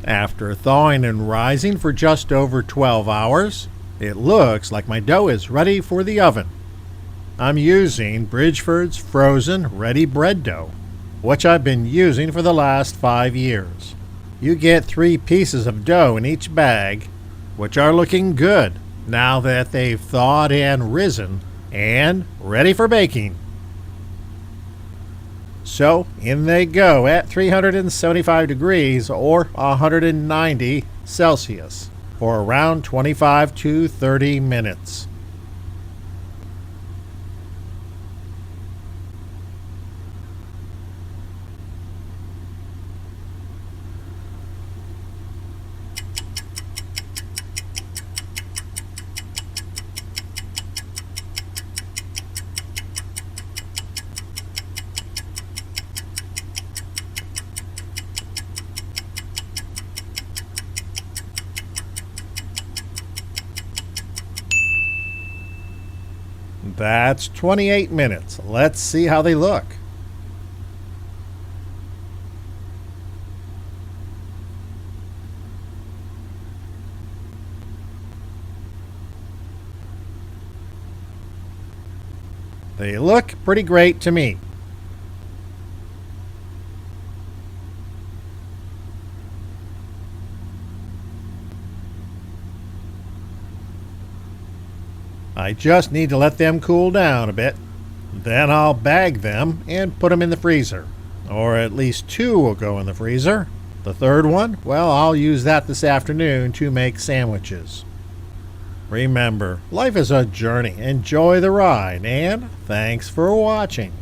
After thawing and rising for just over 12 hours, it looks like my dough is ready for the oven. I'm using Bridgeford's frozen ready bread dough, which I've been using for the last 5 years. You get 3 pieces of dough in each bag, which are looking good now that they've thawed and risen and ready for baking. So in they go at 375 degrees or 190 Celsius for around 25 to 30 minutes. That's 28 minutes. Let's see how they look. They look pretty great to me. I just need to let them cool down a bit. Then I'll bag them and put them in the freezer. Or at least 2 will go in the freezer. The third one, well, I'll use that this afternoon to make sandwiches. Remember, life is a journey. Enjoy the ride, and thanks for watching.